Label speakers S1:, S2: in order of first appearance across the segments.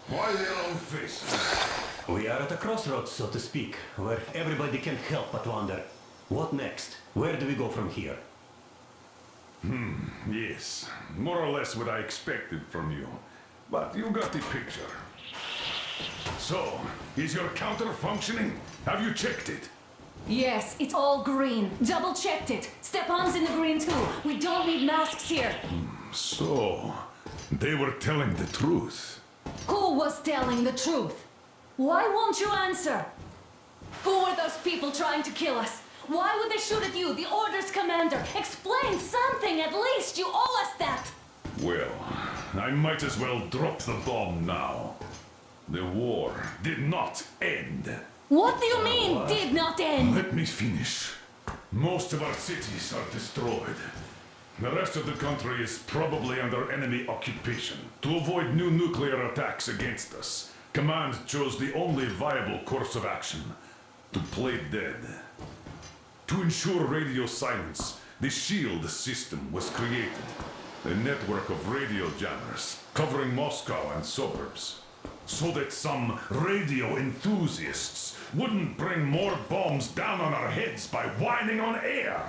S1: Why their own face?
S2: We are at a crossroads, so to speak, where everybody can't help but wonder, what next? Where do we go from here?
S1: Yes, more or less what I expected from you. But you got the picture. So, is your counter functioning? Have you checked it?
S3: Yes, it's all green. Double checked it. Stepan's in the green too. We don't need masks here.
S1: So, they were telling the truth.
S3: Who was telling the truth? Why won't you answer? Who were those people trying to kill us? Why would they shoot at you, the Order's commander? Explain something, at least! You owe us that!
S1: Well, I might as well drop the bomb now. The war did not end.
S3: What do you mean, did not end?
S1: Let me finish. Most of our cities are destroyed. The rest of the country is probably under enemy occupation. To avoid new nuclear attacks against us, Command chose the only viable course of action: to play dead. To ensure radio silence, the SHIELD system was created. A network of radio jammers covering Moscow and suburbs. So that some radio enthusiasts wouldn't bring more bombs down on our heads by whining on air.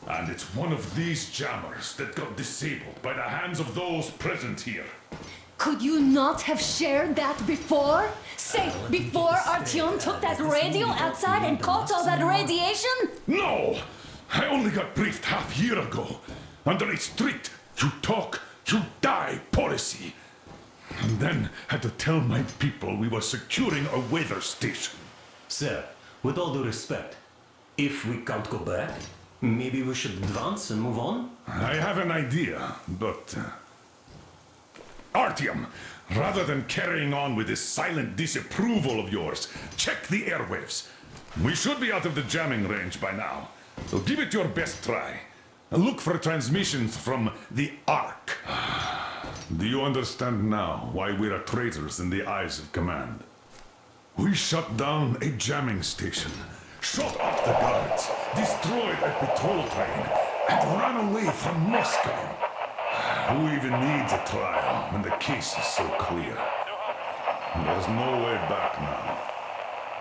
S1: And it's one of these jammers that got disabled by the hands of those present here.
S3: Could you not have shared that before? Say, before Artyom took that radio outside and caught all that radiation?
S1: No! I only got briefed half year ago. Under a strict, you talk, you die policy. And then had to tell my people we were securing a weather station.
S2: Sir, with all due respect, if we can't go back, maybe we should advance and move on?
S1: I have an idea, but... Artyom, rather than carrying on with this silent disapproval of yours, check the airwaves. We should be out of the jamming range by now, so give it your best try. Look for transmissions from the Ark. Do you understand now why we are traitors in the eyes of Command? We shut down a jamming station, shot off the guards, destroyed a patrol train, and ran away from Moscow. Who even needs a trial when the case is so clear? There's no way back now.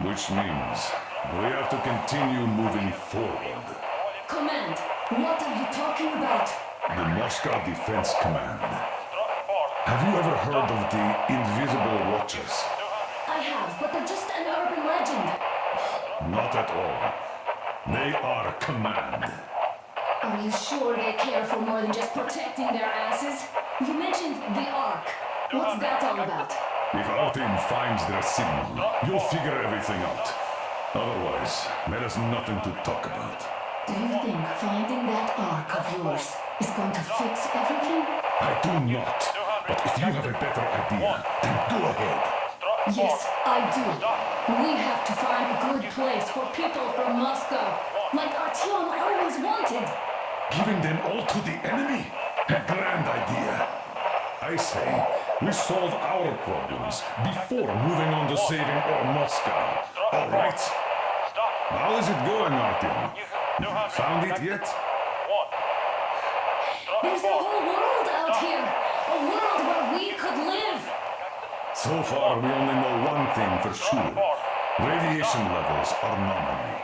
S1: Which means we have to continue moving forward.
S3: Command, what are you talking about?
S1: The Moscow Defense Command. Have you ever heard of the Invisible Watchers?
S3: I have, but they're just an urban legend.
S1: Not at all. They are Command.
S3: Are you sure they care for more than just protecting their asses? You mentioned the Ark. What's that all about?
S1: If our team finds their signal, you'll figure everything out. Otherwise, there is nothing to talk about.
S3: Do you think finding that Ark of yours is going to fix everything?
S1: I do not. But if you have a better idea, then go ahead.
S3: Yes, I do. We have to find a good place for people from Moscow, like Artyom always wanted.
S1: Giving them all to the enemy? A grand idea. I say, we solve our problems before moving on to saving all Moscow. All right? How is it going, Artyom? Found it yet?
S3: There's a whole world out here. A world where we could live.
S1: So far, we only know one thing for sure. Radiation levels are nominal.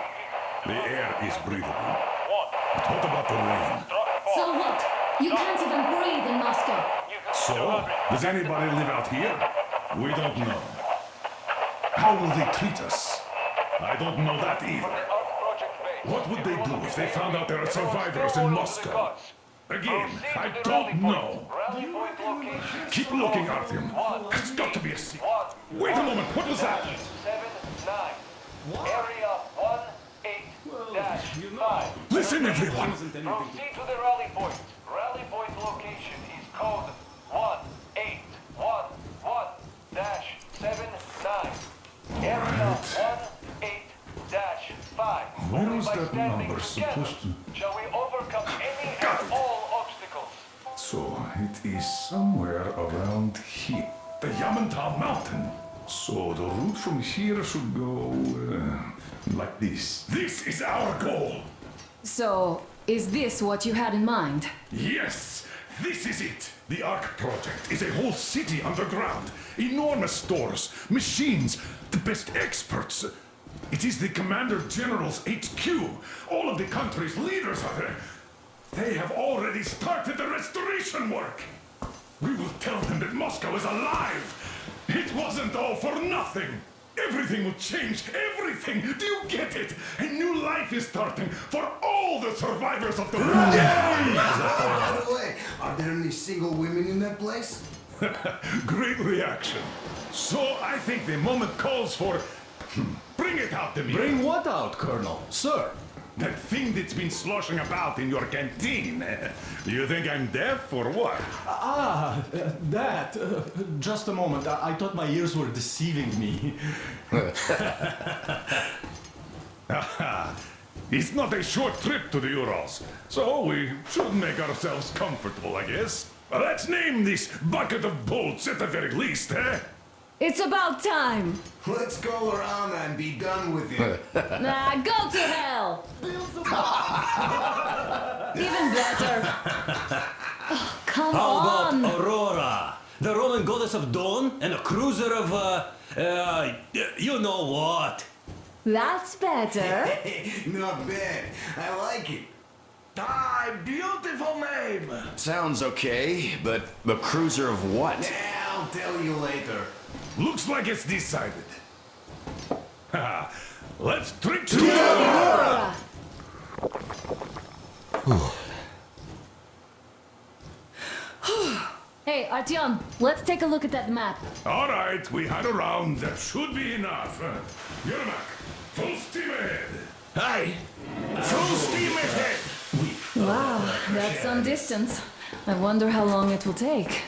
S1: The air is breathable. But what about the rain?
S3: So what? You can't even breathe in Moscow.
S1: So, does anybody live out here? We don't know. How will they treat us? I don't know that either. What would they do if they found out there are survivors in Moscow? Again, I don't know. Keep looking, Artyom. There's got to be a secret. Wait a moment, what was that?
S4: 7-9. Area 18-5.
S1: Listen, everyone.
S4: Proceed to the rally point. Rally point location is code 1811-79. Area 18-5.
S1: Where is
S4: By
S1: that
S4: standing
S1: number
S4: together,
S1: supposed to...
S4: shall we overcome any
S1: Got
S4: and
S1: it.
S4: all obstacles?
S1: So, it is somewhere around here. The Yamantau Mountain. So, the route from here should go... like this. This is our goal!
S3: So, is this what you had in mind?
S1: Yes! This is it! The Ark project is a whole city underground. Enormous stores, machines, the best experts. It is the Commander General's HQ. All of the country's leaders are there. They have already started the restoration work. We will tell them that Moscow is alive. It wasn't all for nothing. Everything will change. Everything. Do you get it? A new life is starting for all the survivors of the war.
S5: By the way, are there any single women in that place?
S1: Great reaction. So I think the moment calls for... Bring it out to me.
S2: Bring what out, Colonel? Sir?
S1: That thing that's been sloshing about in your canteen. You think I'm deaf or what?
S2: That. Just a moment. I thought my ears were deceiving me.
S1: It's not a short trip to the Urals, so we should make ourselves comfortable, I guess. Let's name this bucket of bolts at the very least, eh?
S3: It's about time.
S5: Let's go around and be done with it.
S3: Nah, go to hell. Even better. Oh, come
S2: How
S3: on.
S2: about Aurora? The Roman goddess of dawn and a cruiser of, you know what?
S3: That's better.
S5: Not bad. I like it.
S4: Beautiful name!
S6: Sounds okay, but the cruiser of what?
S5: Yeah, I'll tell you later.
S1: Looks like it's decided. Let's drink to
S3: Aurora. Hey, Artyom, let's take a look at that map.
S1: All right, we had a round. That should be enough. Yermak, full steam ahead.
S6: Hi!
S1: Full steam ahead.
S3: Wow, that's some distance. I wonder how long it will take.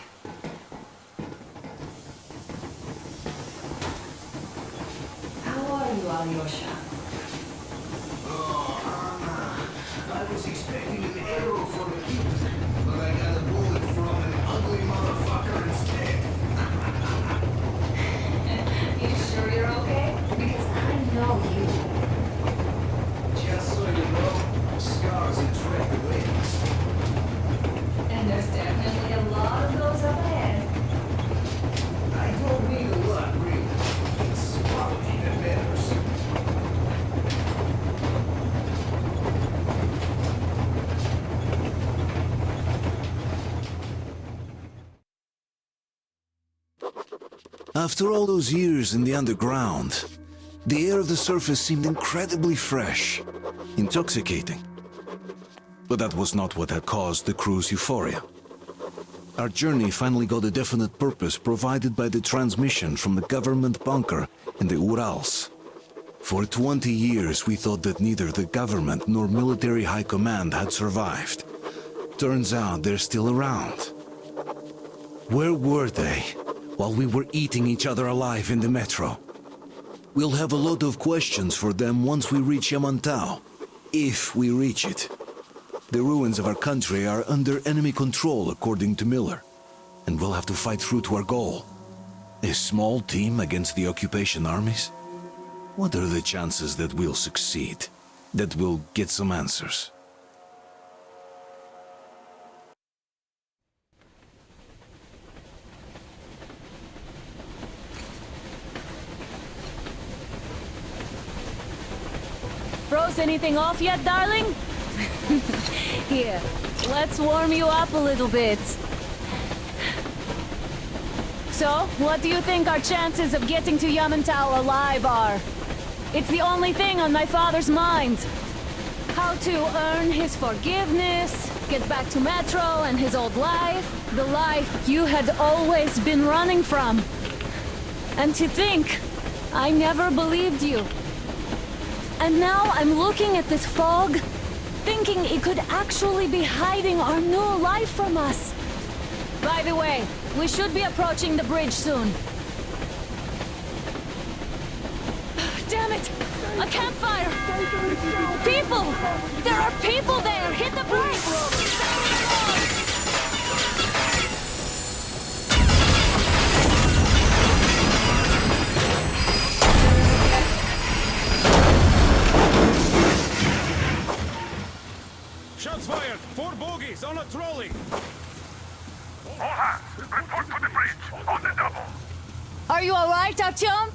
S3: How are you, Alyosha?
S5: Oh, Anna. I was expecting an arrow from a kid, but I got a bullet from an ugly motherfucker instead.
S3: You sure you're okay? Because I know you.
S5: Just so you know, scars attract wings.
S3: And there's definitely a lot of those up ahead.
S5: I don't need a lot, really. It's quality that matters.
S7: After all those years in the underground, the air of the surface seemed incredibly fresh, intoxicating. But that was not what had caused the crew's euphoria. Our journey finally got a definite purpose provided by the transmission from the government bunker in the Urals. For 20 years we thought that neither the government nor military high command had survived. Turns out they're still around. Where were they while we were eating each other alive in the metro? We'll have a lot of questions for them once we reach Yamantau, if we reach it. The ruins of our country are under enemy control, according to Miller, and we'll have to fight through to our goal. A small team against the occupation armies? What are the chances that we'll succeed, that we'll get some answers?
S3: Froze anything off yet, darling? Here, let's warm you up a little bit. So, what do you think our chances of getting to Yamantau alive are? It's the only thing on my father's mind. How to earn his forgiveness, get back to Metro and his old life, the life you had always been running from. And to think, I never believed you. And now I'm looking at this fog, thinking it could actually be hiding our new life from us. By the way, we should be approaching the bridge soon. Damn it! A campfire! People! There are people there! Hit the brakes!
S1: Shots fired! 4 bogies on a trolley! Report to the bridge, on the double.
S3: Are you alright, Artyom?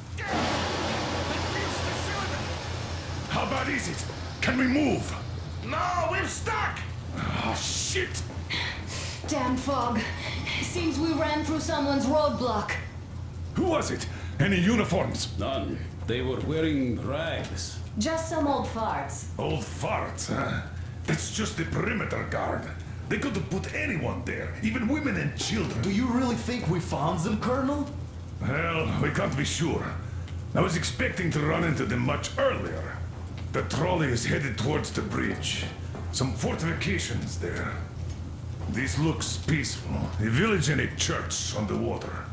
S1: How bad is it? Can we move?
S5: No, we're stuck!
S1: Oh, shit!
S3: Damn fog. Seems we ran through someone's roadblock.
S1: Who was it? Any uniforms?
S8: None. They were wearing rags.
S3: Just some old farts.
S1: Old farts, huh? That's just the perimeter guard. They could have put anyone there, even women and children.
S9: Do you really think we found them, Colonel?
S1: Well, we can't be sure. I was expecting to run into them much earlier. The trolley is headed towards the bridge. Some fortifications there. This looks peaceful. A village and a church on the water.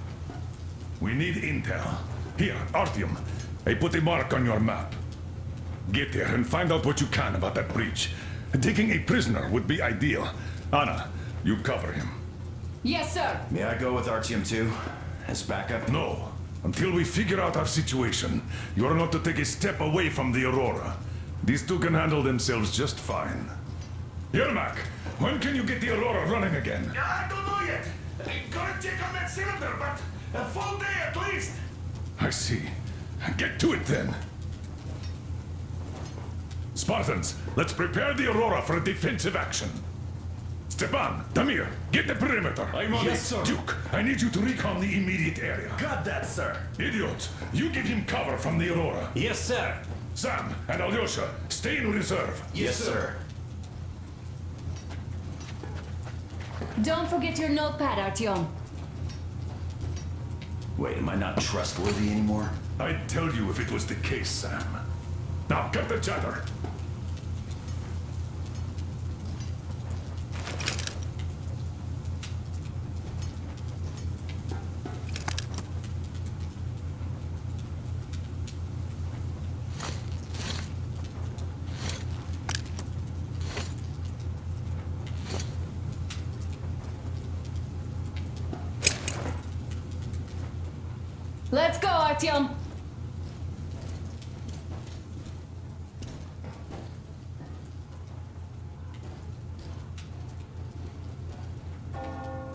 S1: We need intel. Here, Artyom, I put a mark on your map. Get there and find out what you can about that bridge. Taking a prisoner would be ideal. Anna, you cover him.
S3: Yes, sir.
S6: May I go with Artyom too? As backup?
S1: No. Until we figure out our situation, you are not to take a step away from the Aurora. These two can handle themselves just fine. Yermak, when can you get the Aurora running again?
S5: I don't know yet. Gonna check on that cylinder, but a full day at least.
S1: I see. Get to it then. Spartans, let's prepare the Aurora for a defensive action. Stepan, Damir, get the perimeter.
S8: I'm on it.
S9: Yes, sir.
S1: Duke, I need you to recon the immediate area.
S9: Got that, sir.
S1: Idiot, you give him cover from the Aurora.
S2: Yes, sir.
S1: Sam and Alyosha, stay in reserve.
S6: Yes, sir.
S3: Don't forget your notepad, Artyom.
S6: Wait, am I not trustworthy anymore?
S1: I'd tell you if it was the case, Sam. Now, cut the chatter.
S3: Let's go, Artyom.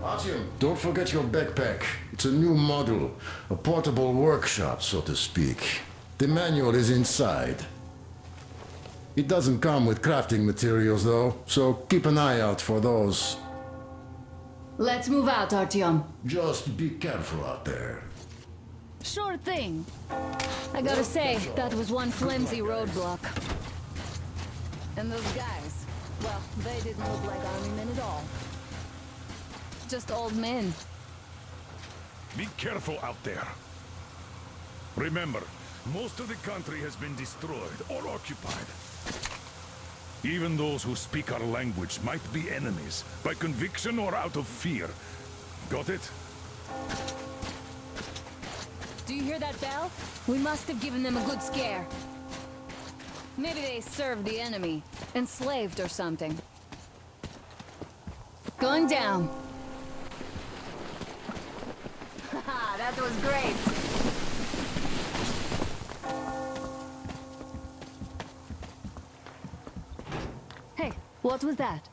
S10: Artyom, don't forget your backpack. It's a new model, a portable workshop, so to speak. The manual is inside. It doesn't come with crafting materials, though, so keep an eye out for those.
S3: Let's move out, Artyom.
S10: Just be careful out there.
S3: Sure thing. I gotta say, that was one flimsy roadblock. And those guys, well, they didn't look like army men at all. Just old men.
S1: Be careful out there. Remember, most of the country has been destroyed or occupied. Even those who speak our language might be enemies, by conviction or out of fear. Got it?
S3: Do you hear that bell? We must have given them a good scare. Maybe they served the enemy, enslaved or something. Going down. Haha, that was great. Hey, what was that?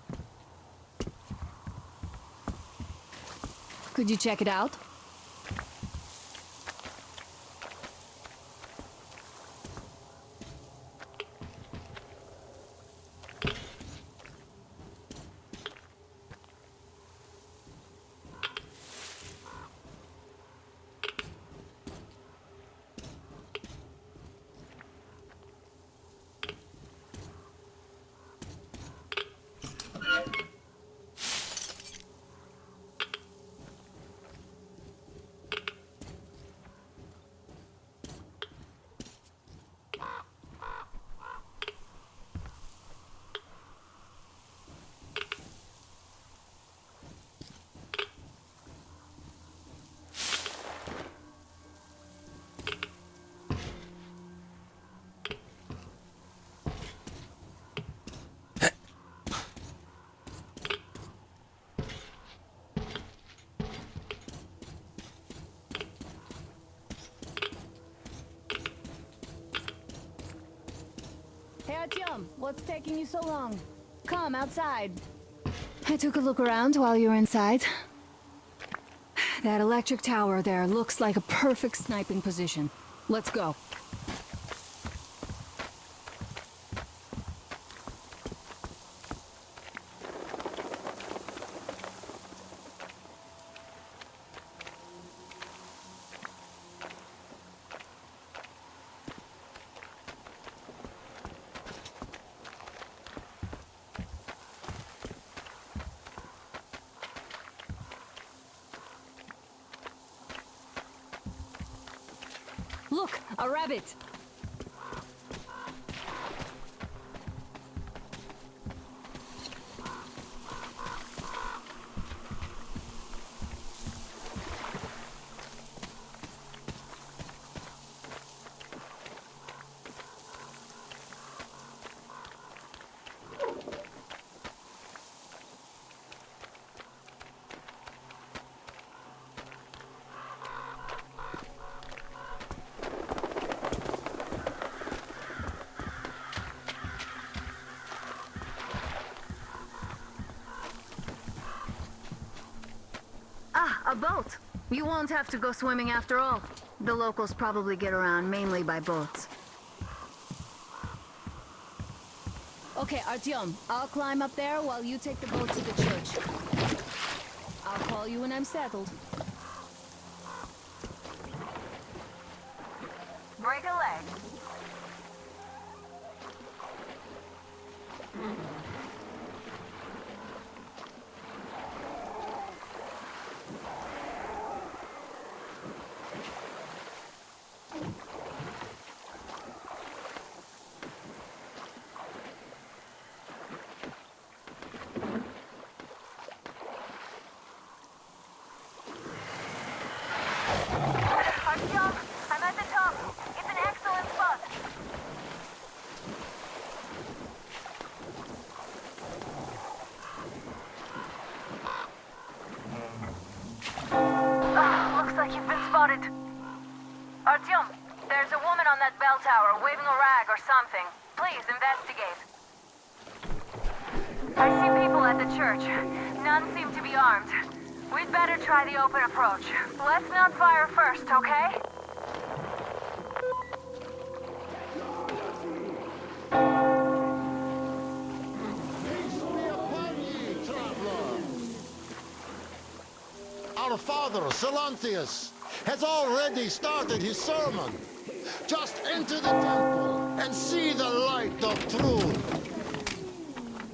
S3: Could you check it out? Hey, Artyom, what's taking you so long? Come outside. I took a look around while you were inside. That electric tower there looks like a perfect sniping position. Let's go. Look, a rabbit!
S11: A boat. You won't have to go swimming after all. The locals probably get around mainly by boats.
S3: Okay, Artyom, I'll climb up there while you take the boat to the church. I'll call you when I'm settled.
S11: Break a leg. I'm at the top. It's an excellent spot. Looks like you've been spotted. Artyom, there's a woman on that bell tower waving a rag or something. Please investigate. I see people at the church. None seem to be armed. We'd better try the open approach. Let's not fire first, okay?
S12: Our father, Silantius, has already started his sermon. Just enter the temple and see the light of truth.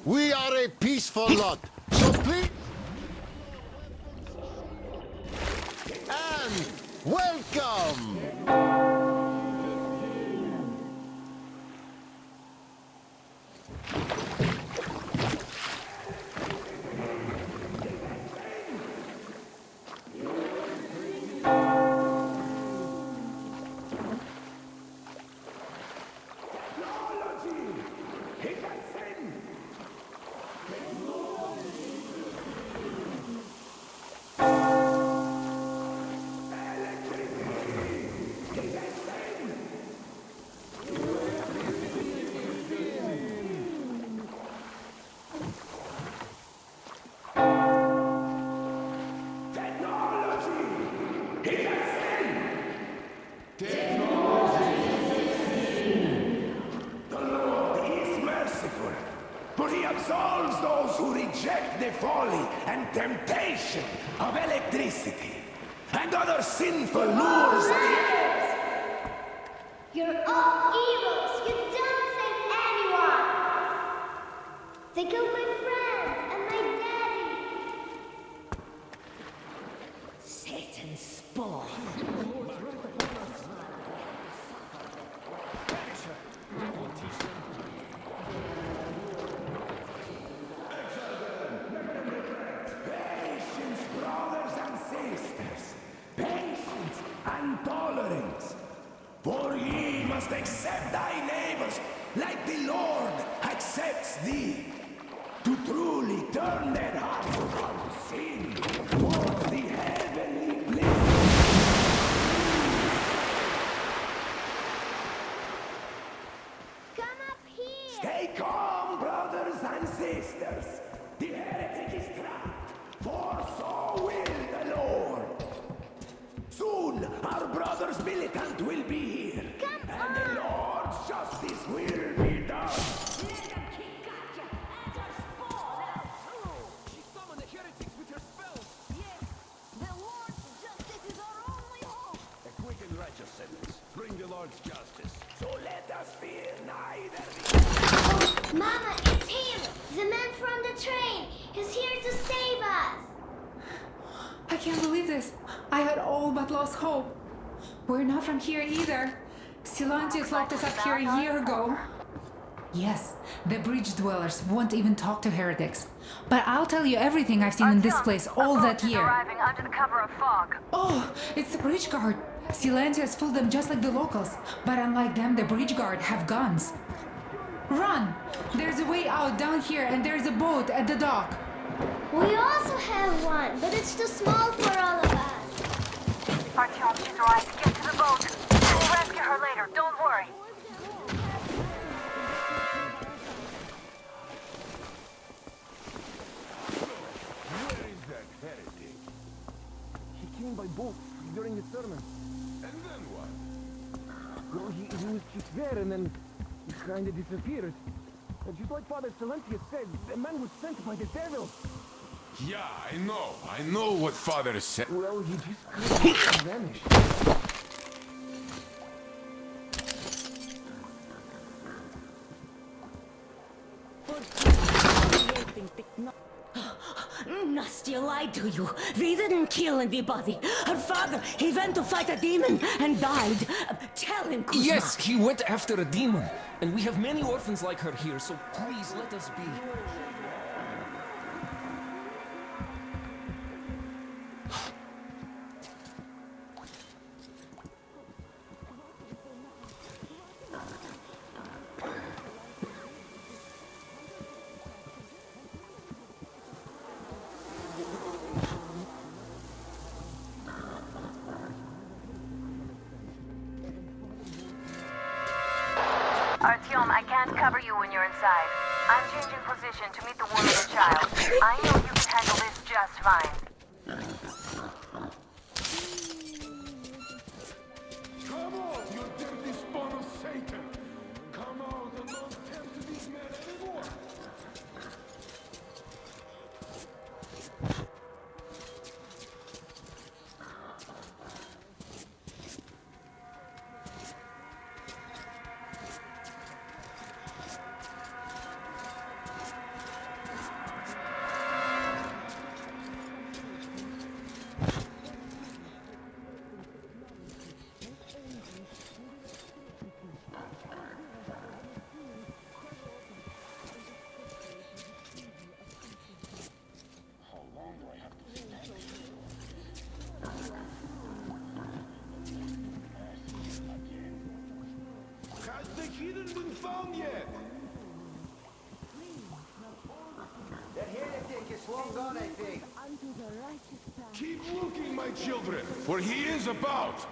S12: We are a peaceful lot, so please... And welcome!
S5: But he absolves those who reject the folly and temptation of electricity and other sinful lures of the earth.
S13: You're all evils! You don't save anyone! They killed my friends and my daddy! Satan's spawn!
S5: Patience, brothers and sisters! Patience and tolerance! For ye must accept thy neighbors like the Lord accepts thee, to truly turn their hearts from sin towards the heavenly bliss.
S13: Come up here!
S5: Stay calm, brothers and sisters. The heretic is trapped, for so will the Lord. militant will be here. And the Lord's justice will be done.
S13: She summoned the heretics with her spells. Yes, the Lord's justice is our only hope.
S5: A quick and righteous sentence. Bring the Lord's justice. So let us fear neither.
S13: Mama, it's him! The man from the train! He's here to save us!
S14: I can't believe this. I had all but lost hope. We're not from here either. Silantius locked us up here a year ago. Yes, the bridge dwellers won't even talk to heretics. But I'll tell you everything I've seen in this place all that year.
S11: Arriving under the cover of fog.
S14: Oh, it's the bridge guard. Silantius fooled them just like the locals. But unlike them, the bridge guard have guns. Run! There's a way out down here and there's a boat at the dock.
S13: We also have one, but it's too small for all of us.
S11: Artyom, she's right. Get to the boat. We'll rescue her later. Don't worry.
S5: Where is that heretic?
S15: He came by boat during the sermon.
S5: And then what?
S15: Well, he was just there and then he kind of disappeared. And just like Father Silentius said, the man was sent by the devil.
S5: Yeah, I know what Father said.
S15: Well, he just kind of vanished.
S16: Nastya lied to you. We didn't kill anybody. Her father, he went to fight a demon and died. Tell him, Kuzma.
S9: Yes, he went after a demon. And we have many orphans like her here, so please let us be.
S11: Artyom, I can't cover you when you're inside. I'm changing position to meet the woman and child. I know you can handle this just fine.
S5: Come on, you dirty spawn of Satan! Come out and don't tempt these men anymore! Has the heathen been found yet?
S17: That heretic is long gone, I think.
S5: Keep looking, my children, for he is about.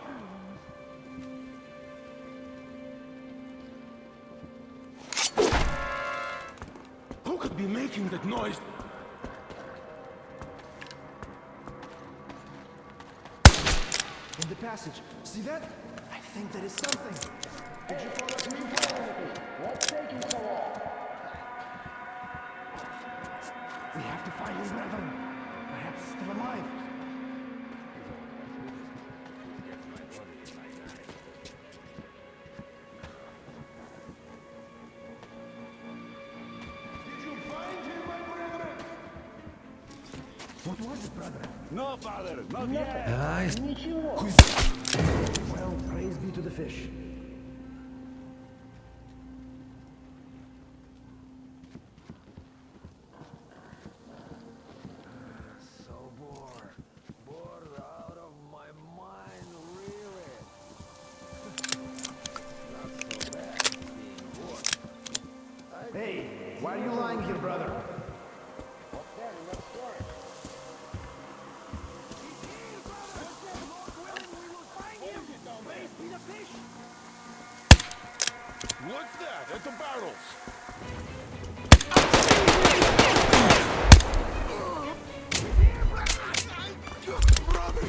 S5: Who could be making that noise?
S17: In the passage. See that? I think that is something. Did you follow me? What's taking so long?
S5: We have to find his brethren. Perhaps still alive. Did you find him, my brethren?
S17: What was it, brother?
S5: No, father, not yet.
S17: Well, praise be to the fish.
S5: So bored out of my mind, really. Not so bad being bored.
S17: Hey, why are you lying here, brother?
S5: What's that in that story? What's that? At the barrels. Brother!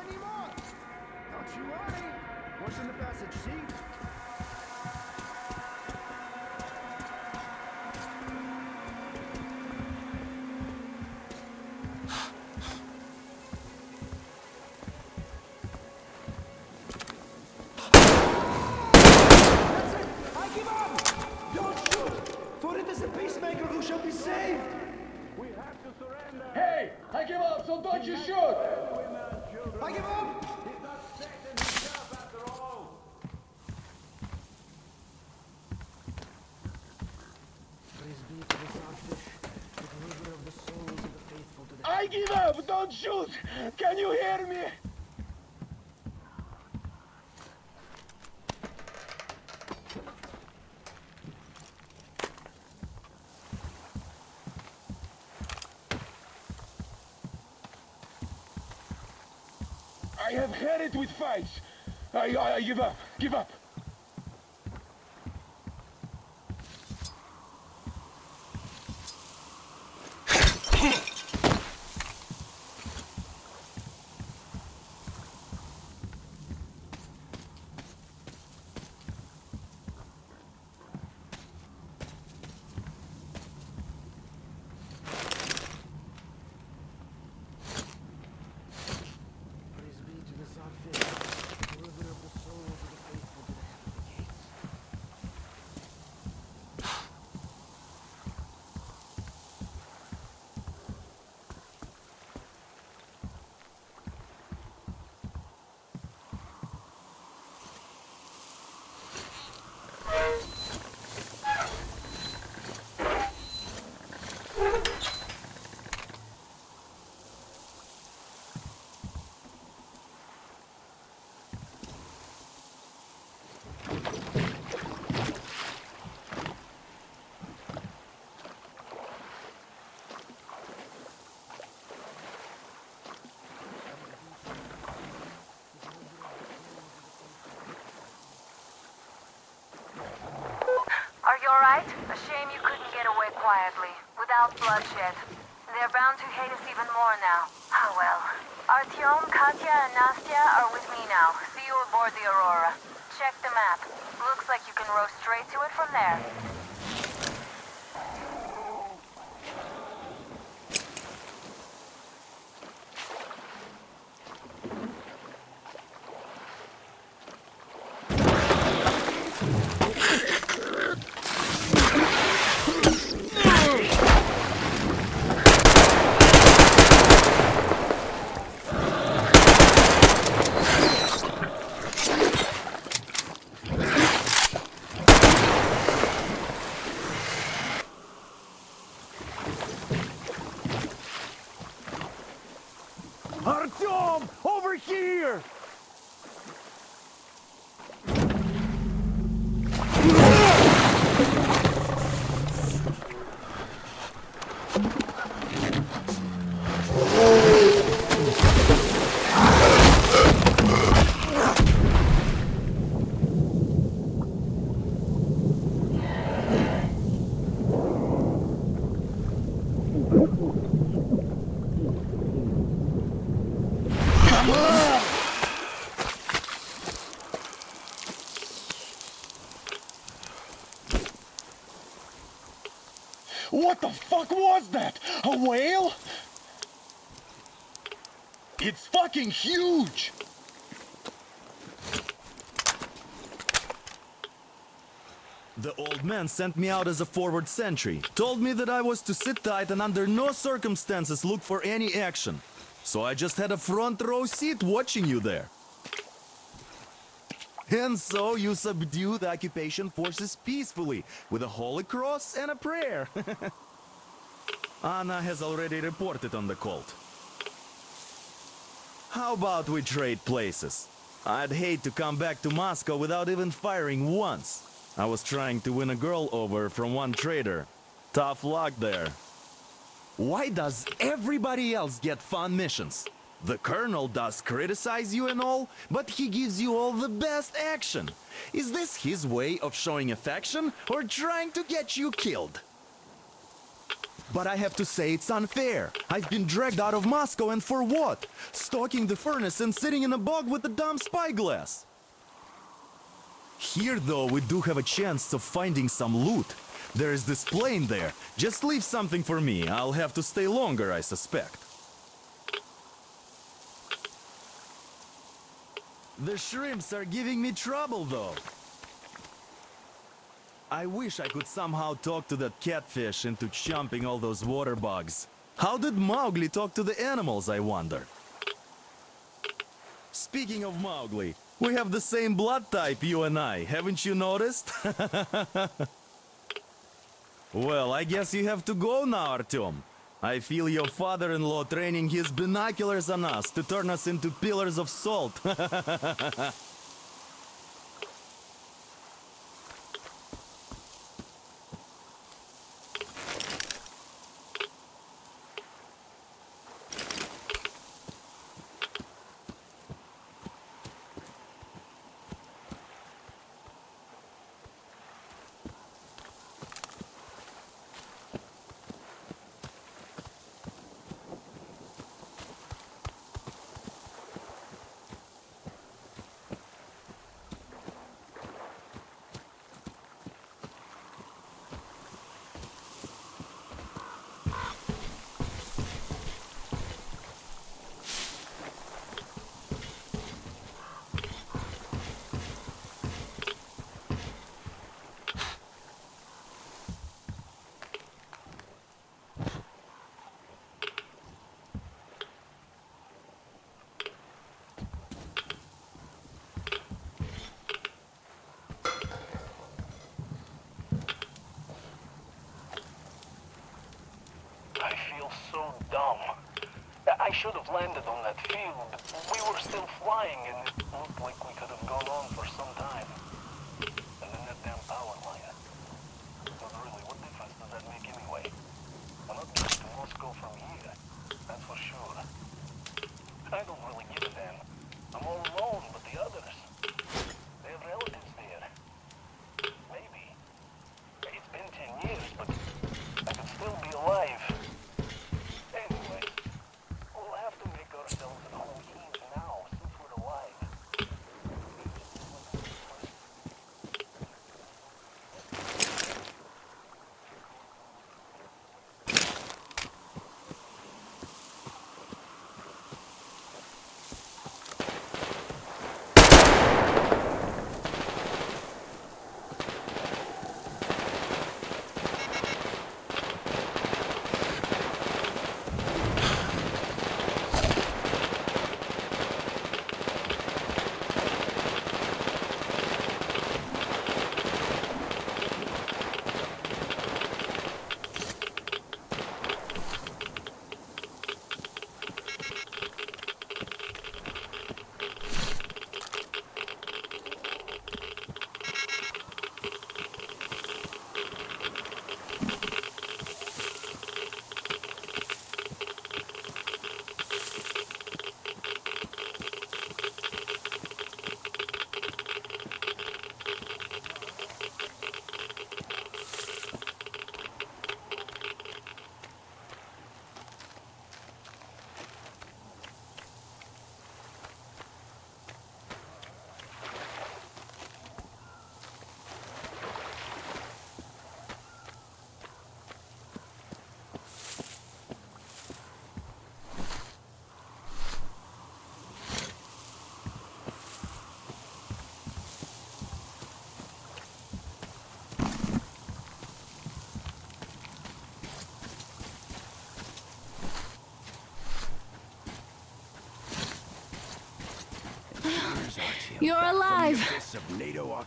S17: anymore. Don't you worry. What's in the passage, see?
S4: Hey, I give up, so don't you shoot!
S17: I give up!
S4: I give up, don't shoot! Can you hear me? I have had it with fights. I give up. Give up.
S11: Are you alright? A shame you couldn't get away quietly, without bloodshed. They're bound to hate us even more now. Oh well. Artyom, Katya, and Nastya are with me now. See you aboard the Aurora. Check the map. Looks like you can row straight to it from there.
S4: Artyom! Over here! What the fuck was that? A whale? It's fucking huge!
S18: The old man sent me out as a forward sentry. Told me that I was to sit tight and under no circumstances look for any action. So I just had a front row seat watching you there. And so you subdue the occupation forces peacefully, with a holy cross and a prayer. Anna has already reported on the cult. How about we trade places? I'd hate to come back to Moscow without even firing once. I was trying to win a girl over from one trader. Tough luck there. Why does everybody else get fun missions? The colonel does criticize you and all, but he gives you all the best action. Is this his way of showing affection or trying to get you killed? But I have to say it's unfair. I've been dragged out of Moscow, and for what? Stalking the furnace and sitting in a bog with a dumb spyglass. Here, though, we do have a chance of finding some loot. There is this plane there. Just leave something for me. I'll have to stay longer, I suspect. The shrimps are giving me trouble, though. I wish I could somehow talk to that catfish into chomping all those water bugs. How did Mowgli talk to the animals, I wonder? Speaking of Mowgli, we have the same blood type, you and I. Haven't you noticed? Well, I guess you have to go now, Artyom. I feel your father-in-law training his binoculars on us to turn us into pillars of salt.
S4: So dumb. I should have landed on that field. We were still flying and it looked like we could have gone on for some time. And then that damn power line. But really, what difference does that make anyway? I'm not getting to Moscow from here. That's for sure. I don't really give a damn. I'm all alone, but the others, they have relatives there. Maybe. It's been 10 years, but I could still be alive.
S3: You're alive!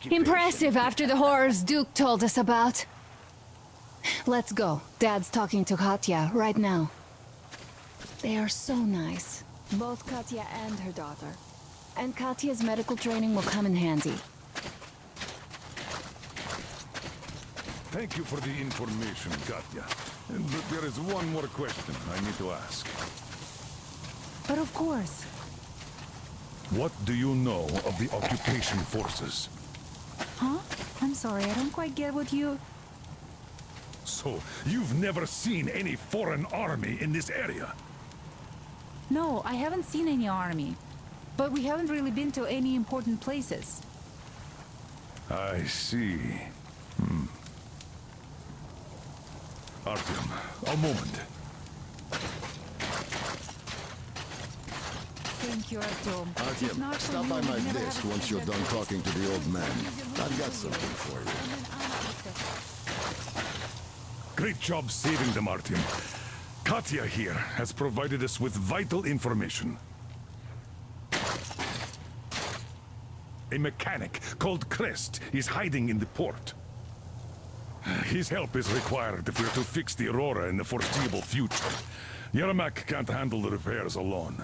S3: Impressive after the horrors Duke told us about. Let's go. Dad's talking to Katya right now. They are so nice. Both Katya and her daughter. And Katya's medical training will come in handy.
S1: Thank you for the information, Katya. But there is one more question I need to ask.
S14: But of course.
S1: What do you know of the occupation forces?
S14: Huh? I'm sorry, I don't quite get what you...
S1: So So, you've never seen any foreign army in this area?
S14: No, I haven't seen any army. But we haven't really been to any important places.
S1: I see. Artyom, a moment.
S14: Thank you, Artyom.
S10: Artyom, stop by my desk once you're done talking to the old man. I've got something for you.
S1: Great job saving them, Artyom. Katya here has provided us with vital information. A mechanic called Crest is hiding in the port. His help is required if we're to fix the Aurora in the foreseeable future. Yermak can't handle the repairs alone.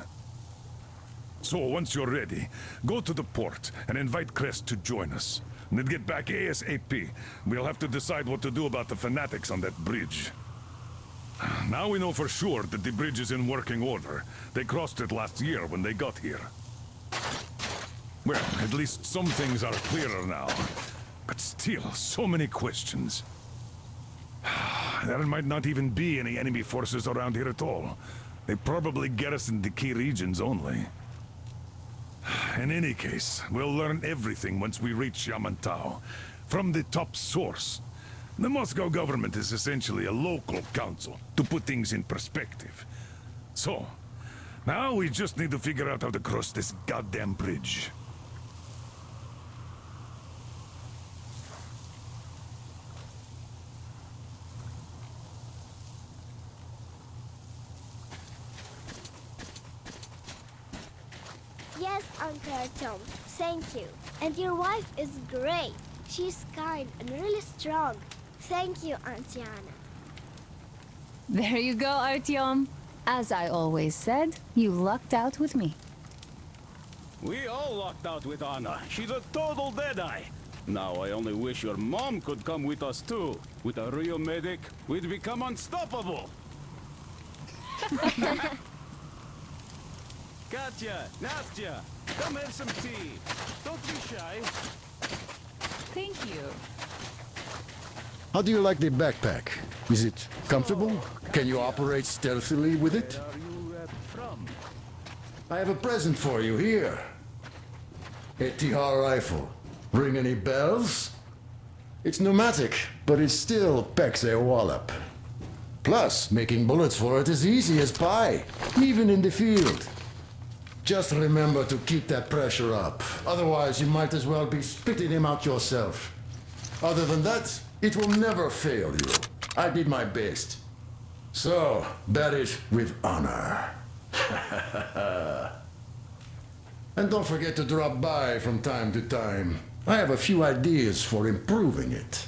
S1: So, once you're ready, go to the port and invite Crest to join us. And then get back ASAP. We'll have to decide what to do about the fanatics on that bridge. Now we know for sure that the bridge is in working order. They crossed it last year when they got here. Well, at least some things are clearer now. But still, so many questions. There might not even be any enemy forces around here at all. They probably garrison the key regions only. In any case, we'll learn everything once we reach Yamantau. From the top source. The Moscow government is essentially a local council, to put things in perspective. So, now we just need to figure out how to cross this goddamn bridge.
S13: Yes, Uncle Artyom, thank you. And your wife is great. She's kind and really strong. Thank you, Auntie Anna.
S3: There you go, Artyom. As I always said, you lucked out with me.
S8: We all lucked out with Anna. She's a total deadeye. Now I only wish your mom could come with us too. With a real medic, we'd become unstoppable. Katya, Nastya, come have some tea. Don't be shy.
S14: Thank you.
S10: How do you like the backpack? Is it comfortable? Can you operate stealthily with it?
S8: Where are you from?
S10: I have a present for you here. A TR rifle. Ring any bells? It's pneumatic, but it still packs a wallop. Plus, making bullets for it is easy as pie, even in the field. Just remember to keep that pressure up. Otherwise, you might as well be spitting him out yourself. Other than that, it will never fail you. I did my best. So, bear it with honor. And don't forget to drop by from time to time. I have a few ideas for improving it.